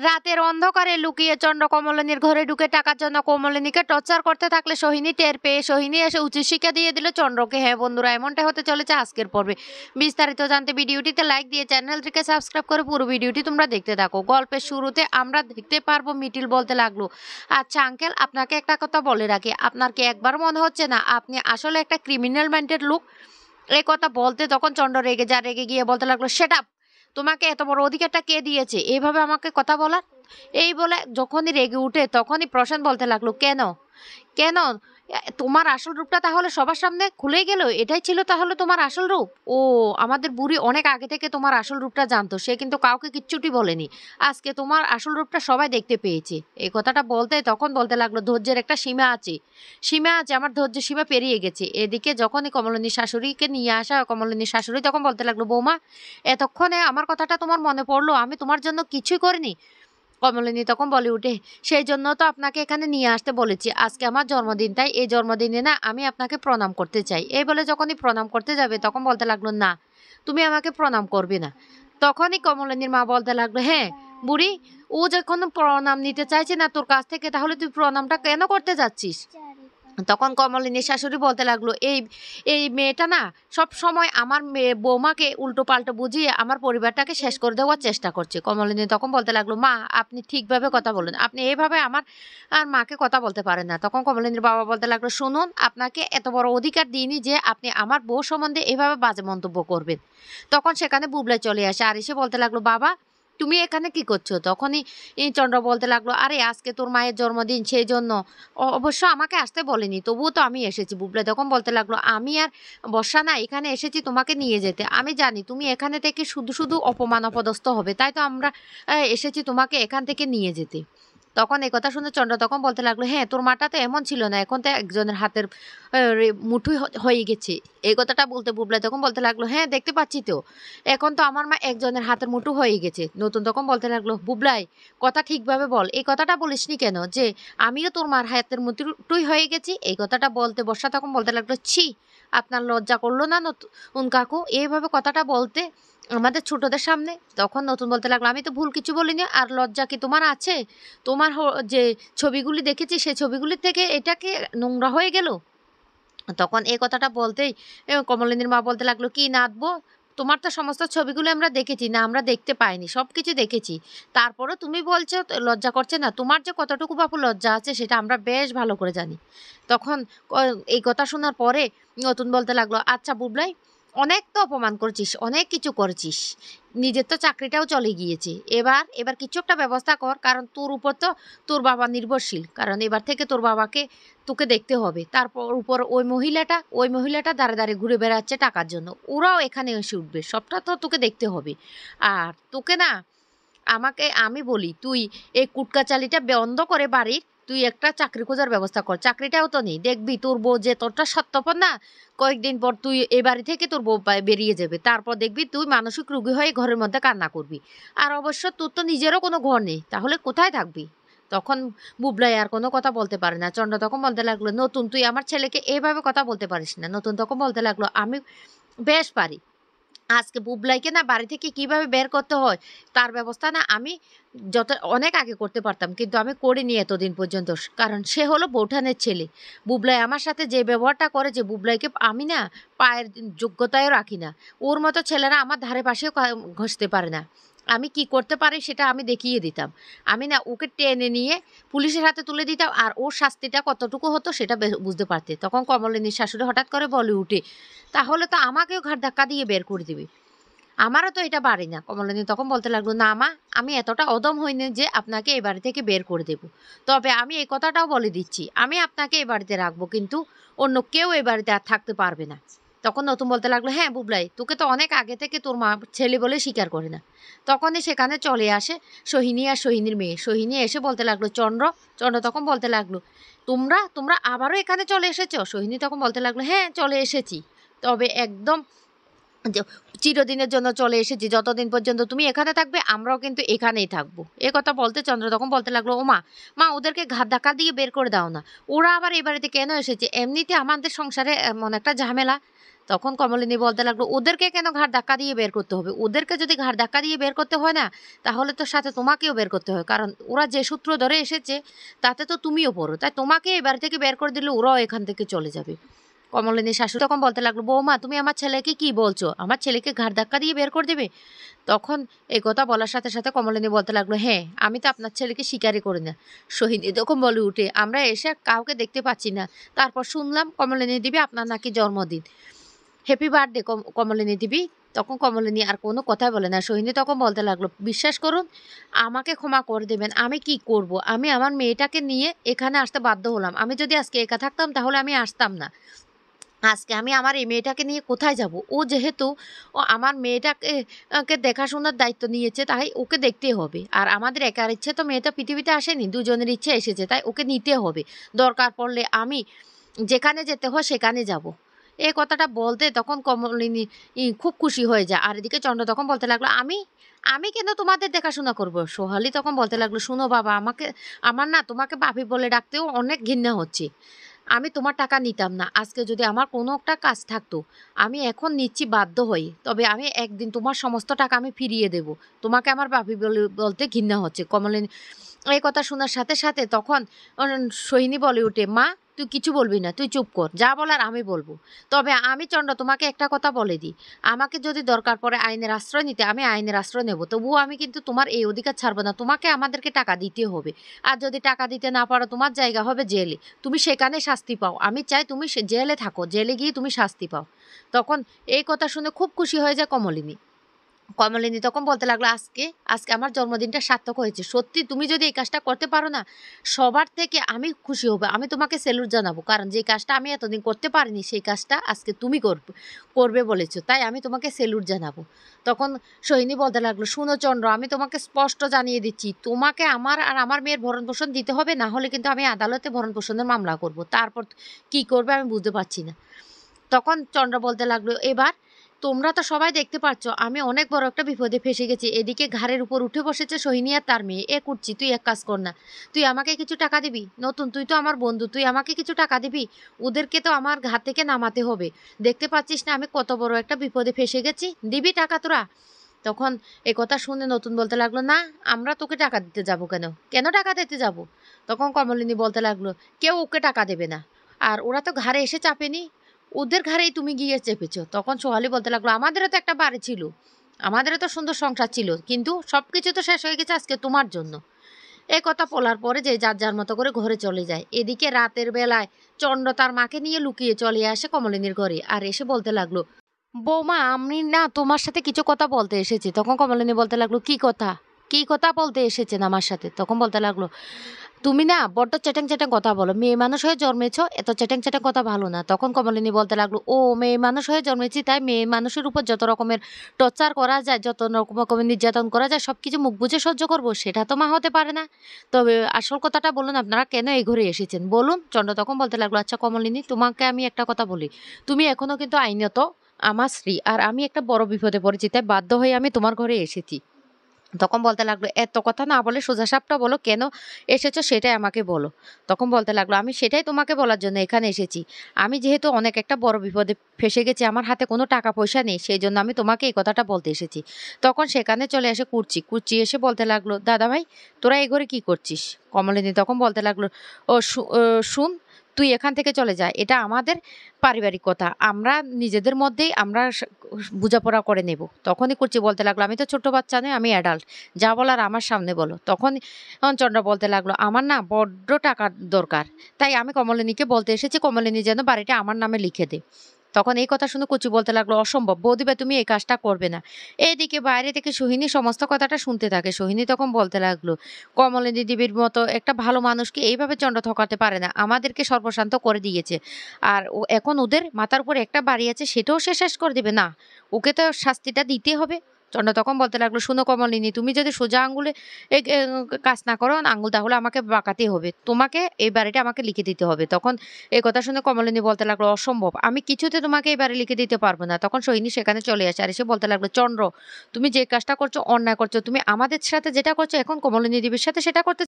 রাতের অন্ধকারে লুকিয়ে চন্দ্র কমলিনীর ঘরে ঢুকে টাকার জন্য কমলিনীকে টর্চার করতে থাকলে সোহিনী টের পেয়ে সোহিনী এসে উচিত শিক্ষা দিয়ে দিল চন্দ্রকে। হ্যাঁ বন্ধুরা, এমনটা হতে চলেছে আজকের পর্বে। বিস্তারিত জানতে ভিডিওটিতে লাইক দিয়ে চ্যানেলটিকে সাবস্ক্রাইব করে পুরো ভিডিওটি তোমরা দেখতে থাকো। গল্পের শুরুতে আমরা দেখতে পারবো মিটিল বলতে লাগলো, আচ্ছা আঙ্কেল, আপনাকে একটা কথা বলে রাখি, আপনার কি একবার মনে হচ্ছে না আপনি আসলে একটা ক্রিমিনাল মাইন্ডেড লোক? এই কথা বলতে তখন চন্দ্র রেগে গিয়ে বলতে লাগলো, সেট আপ, তোমাকে এত বড় অধিকারটা কে দিয়েছে এইভাবে আমাকে কথা বলার? এই বলে যখনই রেগে উঠে তখনই প্রশান্ত বলতে লাগলো, কেন কেন তোমার আসল রূপটা তাহলে সবার সামনে খুলে গেল? এটাই ছিল তাহলে তোমার আসল রূপ? ও, আমাদের বুড়ি অনেক আগে থেকে তোমার আসল রূপটা জানতো, সে কিন্তু কাউকে কিচ্ছুটি বলেনি। আজকে তোমার আসল রূপটা সবাই দেখতে পেয়েছে। এই কথাটা বলতে তখন বলতে লাগলো, ধৈর্যের একটা সীমা আছে, আমার ধৈর্যের সীমা পেরিয়ে গেছে। এদিকে যখনই কমলিনীর শাশুড়িকে নিয়ে আসা, কমলিনীর শাশুড়ি তখন বলতে লাগলো, বৌমা, এতক্ষণে আমার কথাটা তোমার মনে পড়লো? আমি তোমার জন্য কিছুই করিনি। কমলিনী তখন বলে উঠে, সেই জন্য তো আপনাকে এখানে নিয়ে আসতে বলেছি। আজকে আমার জন্মদিন, তাই এই জন্মদিনে না আমি আপনাকে প্রণাম করতে চাই। এই বলে যখনই প্রণাম করতে যাবে তখন বলতে লাগলো, না, তুমি আমাকে প্রণাম করবে না। তখনই কমলিনীর মা বলতে লাগলো, হ্যাঁ বুড়ি, ও যখন প্রণাম নিতে চাইছে না তোর কাছ থেকে, তাহলে তুই প্রণামটা কেন করতে যাচ্ছিস? তখন কমলিনীর শাশুড়ি বলতে লাগলো, এই এই মেয়েটা না সব সময় আমার বৌমাকে উল্টো পাল্টো বুঝিয়ে আমার পরিবারটাকে শেষ করে দেওয়ার চেষ্টা করছে। কমলিনী তখন বলতে লাগলো, মা আপনি ঠিকভাবে কথা বলেন, আপনি এইভাবে আমার আর মাকে কথা বলতে পারেন না। তখন কমলিনীর বাবা বলতে লাগলো, শুনুন, আপনাকে এত বড় অধিকার দিইনি যে আপনি আমার বউ সম্বন্ধে এভাবে বাজে মন্তব্য করবেন। তখন সেখানে বুবলাই চলে আসে আর এসে বলতে লাগলো, বাবা তুমি এখানে কি করছো? তখনই চন্দ্র বলতে লাগলো, আরে আজকে তোর মায়ের জন্মদিন, সেই জন্য। অবশ্য আমাকে আসতে বলেনি, তবুও তো আমি এসেছি। বুবলা তখন বলতে লাগলো, আমি আর বর্ষা না এখানে এসেছি তোমাকে নিয়ে যেতে। আমি জানি তুমি এখানে থেকে শুধু শুধু অপমান অপদস্থ হবে, তাই তো আমরা এসেছি তোমাকে এখান থেকে নিয়ে যেতে। তখন এই কথা শুনে চন্দ্র তখন বলতে লাগলো, হ্যাঁ তোর মাটা তো এমন ছিল না, এখন তো একজনের হাতের মুঠোই হয়ে গেছে। এই কথাটা বলতে বুবলা তখন বলতে লাগলো, হ্যাঁ দেখতে পাচ্ছি তো, এখন তো আমার মা একজনের হাতের মুঠো হয়ে গেছে। নতুন তখন বলতে লাগলো, বুবলাই কথা ঠিকভাবে বল, এই কথাটা বলিসনি কেন যে আমিও তোর মার হাতের মুঠোই হয়ে গেছি? এই কথাটা বলতে বর্ষা তখন বলতে লাগলো, ছি, আপনার লজ্জা করলো না নতুন কাকু এইভাবে কথাটা বলতে আমাদের ছোটদের সামনে? তখন নতুন বলতে লাগলো, আমি তো ভুল কিছু বলিনি, আর লজ্জা কি তোমার আছে? তোমার যে ছবিগুলি দেখেছি সেই ছবিগুলির থেকে এটাকে নোংরা হয়ে গেল। তখন এই কথাটা বলতেই কমলিনীর মা বলতে লাগলো, কি নাচবো, তোমার তো সমস্ত ছবিগুলো আমরা দেখেছি না, আমরা দেখতে পাইনি, সব কিছু দেখেছি, তারপরও তুমি বলছো লজ্জা করছে না? তোমার যে কতটুকু বাপু লজ্জা আছে সেটা আমরা বেশ ভালো করে জানি। তখন এই কথা শোনার পরে নতুন বলতে লাগলো, আচ্ছা বুবলাই, অনেক তো অপমান করেছিস, অনেক কিছু করেছিস, নিজের তো চাকরিটাও চলে গিয়েছে, এবার এবার কিছু একটা ব্যবস্থা কর, কারণ তোর উপর তো তোর বাবা নির্ভরশীল, কারণ এবার থেকে তোর বাবাকে তোকে দেখতে হবে। তারপর উপর ওই মহিলাটা দাঁড়ে দাঁড়িয়ে ঘুরে বেড়াচ্ছে টাকার জন্য, ওরাও এখানে এসে উঠবে, সবটা তো তোকে দেখতে হবে। আর তোকে না, আমি বলি, তুই এই কুটকাচালিটা বন্ধ করে বাড়ির তুই একটা চাকরি খোঁজার ব্যবস্থা কর। চাকরিটাও তো নেই, দেখবি তোর বউ যে তোরটা সত্যপর না, কয়েকদিন পর তুই এই বাড়ি থেকে তোর বউ বেরিয়ে যাবে, তারপর দেখবি তুই মানসিক রোগী হয়ে ঘরের মধ্যে কান্না করবি। আর অবশ্য তোর তো নিজেরও কোনো ঘর নেই, তাহলে কোথায় থাকবি? তখন বুবলাই আর কোনো কথা বলতে পারে না। চন্দ্র তখন বলতে লাগলো, নতুন তুই আমার ছেলেকে এইভাবে কথা বলতে পারিস না। নতুন তখন বলতে লাগলো, আমি বেশ পারি। আজকে বুবলাইকে না বাড়ি থেকে কিভাবে বের করতে হয় তার ব্যবস্থা না আমি অনেক আগে করতে পারতাম, কিন্তু আমি করিনি এতদিন পর্যন্ত, কারণ সে হলো বৌঠানের ছেলে। বুবলাই আমার সাথে যে ব্যবহারটা করেছে, বুবলাইকে আমি না পায়ের যোগ্যতায়ও রাখি না। ওর মতো ছেলেরা আমার ধারে পাশেও ঘষতে পারে না। আমি কি করতে পারি সেটা আমি দেখিয়ে দিতাম। আমি না ওকে টেনে নিয়ে পুলিশের হাতে তুলে দিতাম, আর ওর শাস্তিটা কতটুকু হতো সেটা বুঝতে পারতে। তখন কমলিনীর শাশুড়ি হঠাৎ করে বলে উঠে, তাহলে তো আমাকেও ঘাট ধাক্কা দিয়ে বের করে দিবে, আমারও তো এটা বাড়ি না। কমলিনী তখন বলতে লাগলো, না মা, আমি এতটা অদম হইনি যে আপনাকে এই বাড়ি থেকে বের করে দেব। তবে আমি এই কথাটাও বলে দিচ্ছি, আমি আপনাকে এই বাড়িতে রাখবো, কিন্তু অন্য কেউ এই বাড়িতে আর থাকতে পারবে না। তখন নতুন বলতে লাগলো, হ্যাঁ বুবলাই, তোকে তো অনেক আগে থেকে তোর মা ছেলে বলে স্বীকার করে না। তখনই সেখানে চলে আসে সোহিনী আর সোহিনীর মেয়ে। সোহিনী এসে বলতে লাগলো, চন্দ্র তখন বলতে লাগলো, তোমরা তোমরা আবারও এখানে চলে এসেছো? সোহিনী তখন বলতে লাগলো, হ্যাঁ চলে এসেছি, তবে একদম যে চিরদিনের জন্য চলে এসেছি, যতদিন পর্যন্ত তুমি এখানে থাকবে আমরাও কিন্তু এখানেই থাকবো। এ কথা বলতে চন্দ্র তখন বলতে লাগলো, ও মা ওদেরকে ঘাত ধাক্কা দিয়ে বের করে দাও না, ওরা আবার এই বাড়িতে কেন এসেছে? এমনিতে আমাদের সংসারে এমন একটা ঝামেলা, তখন কমলিনী বলতে লাগলো, ওদেরকে কেন ঘাড় ধাক্কা দিয়ে বের করতে হবে? ওদেরকে যদি ঘাড় ধাক্কা দিয়ে বের করতে হয় না, তাহলে তো সাথে তোমাকেও বের করতে হয়, কারণ ওরা যে সূত্র ধরে এসেছে তাতে তো তুমিও পড়ো, তাই তোমাকে এই বাড়ি থেকে বের করে দিলে ওরাও এখান থেকে চলে যাবে। কমলিনীর শাশুড়ি তখন বলতে লাগলো, বৌমা তুমি আমার ছেলেকে কি বলছো? আমার ছেলেকে ঘাড় ধাক্কা দিয়ে বের করে দেবে? তখন এই কথা বলার সাথে সাথে কমলিনী বলতে লাগলো, হ্যাঁ, আমি তো আপনার ছেলেকে স্বীকারই করি না। সোহিনী তখন বলে উঠে, আমরা এসে কাউকে দেখতে পাচ্ছি না, তারপর শুনলাম কমলিনী দেবী আপনার নাকি জন্মদিন, হ্যাপি বার্থডে কমলিনী দেবী। তখন কমলিনী আর কোনো কথাই বলে না। সোহিনী তখন বলতে লাগলো, বিশ্বাস করুন, আমাকে ক্ষমা করে দেবেন, আমি কি করব? আমি আমার মেয়েটাকে নিয়ে এখানে আসতে বাধ্য হলাম। আমি যদি আজকে একা থাকতাম তাহলে আমি আসতাম না। আজকে আমি আমার এই মেয়েটাকে নিয়ে কোথায় যাব? ও যেহেতু আমার মেয়েটাকে দেখাশোনার দায়িত্ব নিয়েছে, তাই ওকে দেখতে হবে। আর আমাদের একার ইচ্ছে তো মেয়েটা পৃথিবীতে আসেনি, দুজনের ইচ্ছে এসেছে, তাই ওকে নিতে হবে। দরকার পড়লে আমি যেখানে যেতে হয় সেখানে যাব। এই কথাটা বলতে তখন কমলিনী খুব খুশি হয়ে যায়। আর এদিকে চন্দ্র তখন বলতে লাগলো, আমি আমি কেন তোমাদের দেখাশোনা করব? সোহালি তখন বলতে লাগলো, শুনো বাবা, আমার না তোমাকে ভাবি বলে ডাকতেও অনেক ঘৃণা হচ্ছে। আমি তোমার টাকা নিতাম না। আজকে যদি আমার কোনো একটা কাজ থাকতো, আমি এখন নিচ্ছি বাধ্য হই, তবে আমি একদিন তোমার সমস্ত টাকা আমি ফিরিয়ে দেব। তোমাকে আমার ভাবি বলতে ঘৃণা হচ্ছে। কমলিনী এই কথা শোনার সাথে সাথে তখন সোহিনী বলে উঠে, মা তুই কিছু বলবি না, তুই চুপ কর, যা বলার আমি বলবো। তবে আমি চন্দ্র তোমাকে একটা কথা বলে দিই, আমাকে যদি দরকার পড়ে আইনের আশ্রয় নিতে, আমি আইনের আশ্রয় নেব, তবুও আমি কিন্তু তোমার এই অধিকার ছাড়বো না। তোমাকে আমাদেরকে টাকা দিতে হবে, আর যদি টাকা দিতে না পারো তোমার জায়গা হবে জেলে, তুমি সেখানে শাস্তি পাও। আমি চাই তুমি জেলে থাকো, জেলে গিয়ে তুমি শাস্তি পাও। তখন এই কথা শুনে খুব খুশি হয়ে যায় কমলিনী। কমলিনী তখন বলতে লাগলো, আজকে আজকে আমার জন্মদিনটা সার্থক হয়েছে। সত্যি তুমি যদি এই কাজটা করতে পারো না, সবার থেকে আমি খুশি হব, আমি তোমাকে স্যালুট জানাবো, কারণ যে কাজটা আমি এতদিন করতে পারিনি সেই কাজটা আজকে তুমি করবে বলেছো, তাই আমি তোমাকে স্যালুট জানাবো। তখন সোহিনী বলতে লাগলো, শুনো চন্দ্র, আমি তোমাকে স্পষ্ট জানিয়ে দিচ্ছি, তোমাকে আমার আর আমার মেয়ের ভরণ পোষণ দিতে হবে, না হলে কিন্তু আমি আদালতে ভরণ পোষণের মামলা করব। তারপর কি করবে আমি বুঝতে পারছি না। তখন চন্দ্র বলতে লাগলো, এবার তোমরা তো সবাই দেখতে পাচ্ছ আমি অনেক বড় একটা বিপদে ফেসে গেছি। এদিকে ঘাড়ের উপর উঠে বসেছে সোহিনী আর তার মেয়ে। করছি, তুই এক কাজ কর না, তুই আমাকে কিছু টাকা দিবি। নতুন, তুই তো আমার বন্ধু, তুই আমাকে কিছু টাকা দিবি। ওদেরকে তো আমার ঘাট থেকে নামাতে হবে। দেখতে পাচ্ছিস না আমি কত বড় একটা বিপদে ফেসে গেছি, দিবি টাকা তোরা? তখন এ কথা শুনে নতুন বলতে লাগলো, না, আমরা তোকে টাকা দিতে যাব কেন? কেন টাকা দিতে যাব? তখন কমলিনী বলতে লাগলো, কেউ ওকে টাকা দেবে না, আর ওরা তো ঘাড়ে এসে চাপেনি, ওদের ঘাড়েই তুমি গিয়ে চেপেছো। তখন সোহালি বলতে লাগলো, আমাদেরও তো একটা বাড়ি ছিল, আমাদেরও তো সুন্দর সংসার ছিল, কিন্তু সব কিছু তো শেষ হয়ে গেছে আজকে তোমার জন্য। এই কথা বলার পরে যে যার যার মতো করে ঘরে চলে যায়। এদিকে রাতের বেলায় চন্দ্র তার মাকে নিয়ে লুকিয়ে চলে আসে কমলিনীর ঘরে, আর এসে বলতে লাগলো, বৌমা, আমি না তোমার সাথে কিছু কথা বলতে এসেছি। তখন কমলিনী বলতে লাগলো, কি কথা? কি কথা বলতে এসেছেন আমার সাথে? তখন বলতে লাগলো, তুমি না বড্ড চ্যাটেং চ্যাটেং কথা বলো, মেয়ে মানুষ হয়ে জন্মেছ, এত চ্যাটেং চ্যাটেং কথা ভালো না। তখন কমলিনী বলতে লাগলো, ও মেয়ে মানুষ হয়ে জন্মেছি, তাই মেয়ে মানুষের উপর যত রকমের টর্চার করা যায়, যত রকমের নির্যাতন করা যায়, সব কিছু মুখ বুঝে সহ্য করবো, সেটা তো মা হতে পারে না। তবে আসল কথাটা বলুন, আপনারা কেন এই ঘরে এসেছেন বলুন। চন্দ্র তখন বলতে লাগলো, আচ্ছা কমলিনী, তোমাকে আমি একটা কথা বলি, তুমি এখনো কিন্তু আইনত আমার স্ত্রী, আর আমি একটা বড় বিপদে পড়েছি, তাই বাধ্য হয়ে আমি তোমার ঘরে এসেছি। তখন বলতে লাগলো, এত কথা না বলে সোজাসাপটা বলো, কেন এসেছো সেটাই আমাকে বলো। তখন বলতে লাগলো, আমি সেটাই তোমাকে বলার জন্য এখানে এসেছি। আমি যেহেতু অনেক একটা বড় বিপদে ফেসে গেছি, আমার হাতে কোনো টাকা পয়সা নেই, সেই জন্য আমি তোমাকে এই কথাটা বলতে এসেছি। তখন সেখানে চলে এসে কুর্চি এসে বলতে লাগলো, দাদা ভাই, তোরা এই ঘরে কী করছিস? কমলিনী তখন বলতে লাগলো, শুন, তুই এখান থেকে চলে যা, এটা আমাদের পারিবারিক কথা, আমরা নিজেদের মধ্যেই আমরা বোঝাপড়া করে নেব। তখনই কুর্চি বলতে লাগলো, আমি তো ছোট বাচ্চা নই, আমি অ্যাডাল্ট, যা বলার আমার সামনে বলো। তখন চন্দ্র বলতে লাগলো, আমার না বড্ড টাকার দরকার, তাই আমি কমলিনীকে বলতে এসেছি কমলিনী যেন বাড়িটা আমার নামে লিখে দে। তখন এই কথা শুনে কুচি বলতে লাগলো, অসম্ভব বৌদিভাই, তুমি এই কাজটা করবে না। এইদিকে বাইরে থেকে সোহিনী সমস্ত কথাটা শুনতে থাকে। সোহিনী তখন বলতে লাগলো, কমলিনী দেবীর মতো একটা ভালো মানুষকে এইভাবে চন্দ্র ঠকাতে পারে না, আমাদেরকে সর্বশান্ত করে দিয়েছে, আর ও এখন ওদের মাথার উপর একটা বাড়ি আছে, সেটাও সে শেষ করে দেবে না, ওকে তো শাস্তিটা দিতে হবে। চন্দ্র তখন বলতে লাগলো, শুনো কমলিনী, তুমি যদি সোজা আঙ্গুলে কাজ না করো আঙ্গুল, তাহলে আমাকে বাঁকাতে হবে, তোমাকে এই বাড়িটা আমাকে লিখে দিতে হবে। তখন এই কথা শুনে কমলিনী বলতে লাগলো, অসম্ভব, আমি কিছুতে তোমাকে এই বাড়ি লিখে দিতে পারবো না। তখন সোহিনী সেখানে চলে আসে, আর এসে বলতে লাগলো, চন্দ্র, তুমি যে কাজটা করছো অন্যায় করছো, তুমি আমাদের সাথে যেটা করছো এখন কমলিনী দেবীর সাথে সেটা করতে